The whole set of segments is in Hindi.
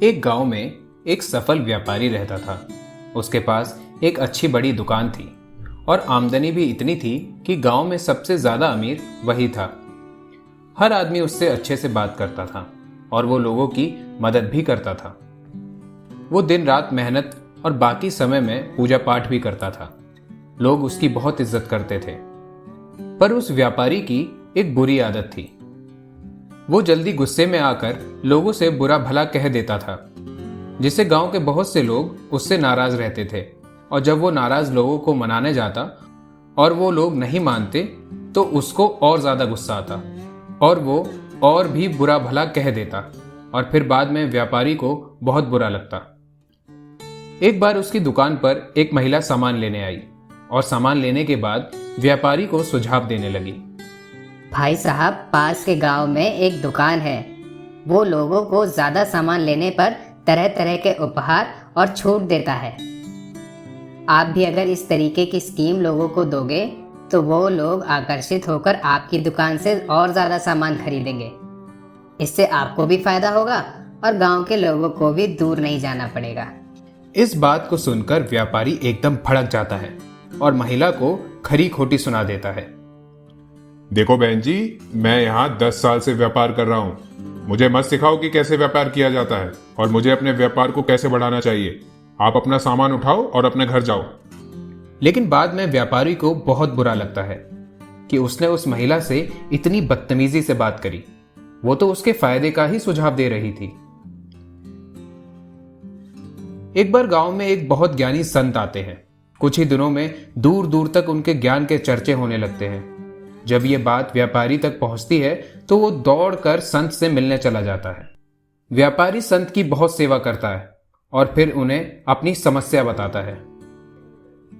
एक गांव में एक सफल व्यापारी रहता था। उसके पास एक अच्छी बड़ी दुकान थी और आमदनी भी इतनी थी कि गांव में सबसे ज्यादा अमीर वही था। हर आदमी उससे अच्छे से बात करता था और वो लोगों की मदद भी करता था। वो दिन रात मेहनत और बाकी समय में पूजा पाठ भी करता था। लोग उसकी बहुत इज्जत करते थे। पर उस व्यापारी की एक बुरी आदत थी। वो जल्दी गुस्से में आकर लोगों से बुरा भला कह देता था, जिससे गांव के बहुत से लोग उससे नाराज रहते थे। और जब वो नाराज लोगों को मनाने जाता और वो लोग नहीं मानते तो उसको और ज्यादा गुस्सा आता और वो और भी बुरा भला कह देता और फिर बाद में व्यापारी को बहुत बुरा लगता। एक बार उसकी दुकान पर एक महिला सामान लेने आई और सामान लेने के बाद व्यापारी को सुझाव देने लगी। भाई साहब, पास के गांव में एक दुकान है। वो लोगों को ज्यादा सामान लेने पर तरह तरह के उपहार और छूट देता है। आप भी अगर इस तरीके की स्कीम लोगों को दोगे तो वो लोग आकर्षित होकर आपकी दुकान से और ज्यादा सामान खरीदेंगे। इससे आपको भी फायदा होगा और गांव के लोगों को भी दूर नहीं जाना पड़ेगा। इस बात को सुनकर व्यापारी एकदम भड़क जाता है और महिला को खरी खोटी सुना देता है। देखो बहन जी, मैं यहाँ 10 साल से व्यापार कर रहा हूँ। मुझे मत सिखाओ कि कैसे व्यापार किया जाता है और मुझे अपने व्यापार को कैसे बढ़ाना चाहिए। आप अपना सामान उठाओ और अपने घर जाओ। लेकिन बाद में व्यापारी को बहुत बुरा लगता है कि उसने उस महिला से इतनी बदतमीजी से बात करी। वो तो उसके फायदे का ही सुझाव दे रही थी। एक बार गांव में एक बहुत ज्ञानी संत आते हैं। कुछ ही दिनों में दूर दूर तक उनके ज्ञान के चर्चे होने लगते हैं। जब ये बात व्यापारी तक पहुंचती है तो वो दौड़कर संत से मिलने चला जाता है। व्यापारी संत की बहुत सेवा करता है और फिर उन्हें अपनी समस्या बताता है।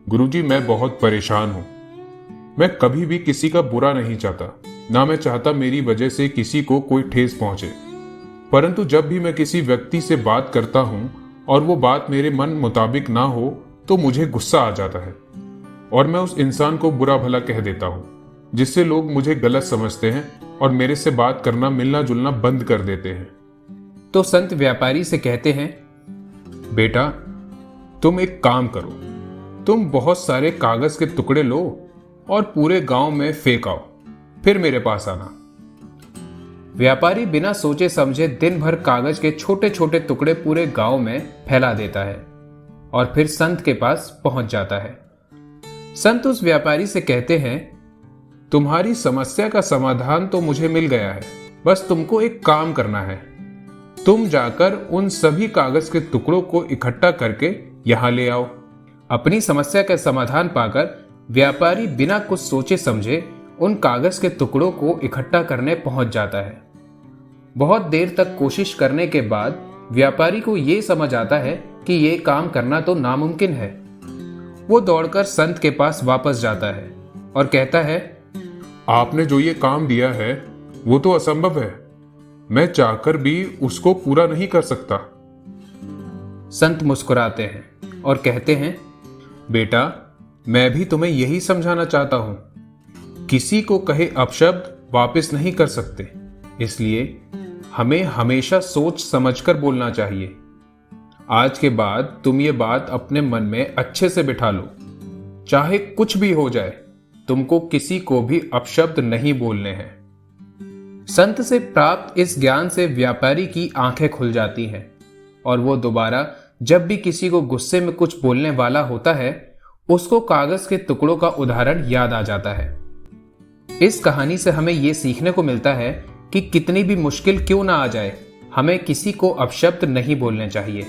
गुरुजी, मैं बहुत परेशान हूँ। मैं कभी भी किसी का बुरा नहीं चाहता, ना मैं चाहता मेरी वजह से किसी को कोई ठेस पहुंचे। परंतु जब भी मैं किसी व्यक्ति से बात करता हूँ और वो बात मेरे मन मुताबिक ना हो तो मुझे गुस्सा आ जाता है और मैं उस इंसान को बुरा भला कह देता हूँ, जिससे लोग मुझे गलत समझते हैं और मेरे से बात करना मिलना जुलना बंद कर देते हैं। तो संत व्यापारी से कहते हैं, बेटा, तुम एक काम करो। तुम बहुत सारे कागज के टुकड़े लो और पूरे गांव में फेंक आओ, फिर मेरे पास आना। व्यापारी बिना सोचे समझे दिन भर कागज के छोटे छोटे टुकड़े पूरे गांव में फैला देता है और फिर संत के पास पहुंच जाता है। संत उस व्यापारी से कहते हैं, तुम्हारी समस्या का समाधान तो मुझे मिल गया है। बस तुमको एक काम करना है। तुम जाकर उन सभी कागज के टुकड़ों को इकट्ठा करके यहां ले आओ। अपनी समस्या का समाधान पाकर व्यापारी बिना कुछ सोचे समझे उन कागज के टुकड़ों को इकट्ठा करने पहुंच जाता है। बहुत देर तक कोशिश करने के बाद व्यापारी को यह समझ आता है कि यह काम करना तो नामुमकिन है। वो दौड़कर संत के पास वापस जाता है और कहता है, आपने जो ये काम दिया है वो तो असंभव है। मैं चाहकर भी उसको पूरा नहीं कर सकता। संत मुस्कुराते हैं और कहते हैं, बेटा, मैं भी तुम्हें यही समझाना चाहता हूं। किसी को कहे अपशब्द वापस नहीं कर सकते, इसलिए हमें हमेशा सोच समझकर बोलना चाहिए। आज के बाद तुम ये बात अपने मन में अच्छे से बिठा लो। चाहे कुछ भी हो जाए, तुमको किसी को भी अपशब्द नहीं बोलने हैं। संत से प्राप्त इस ज्ञान से व्यापारी की आंखें खुल जाती हैं और वो दोबारा जब भी किसी को गुस्से में कुछ बोलने वाला होता है, उसको कागज के टुकड़ों का उदाहरण याद आ जाता है। इस कहानी से हमें यह सीखने को मिलता है कि कितनी भी मुश्किल क्यों ना आ जाए, हमें किसी को अपशब्द नहीं बोलने चाहिए,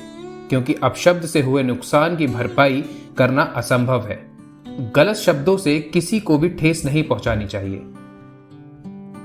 क्योंकि अपशब्द से हुए नुकसान की भरपाई करना असंभव है। गलत शब्दों से किसी को भी ठेस नहीं पहुंचानी चाहिए।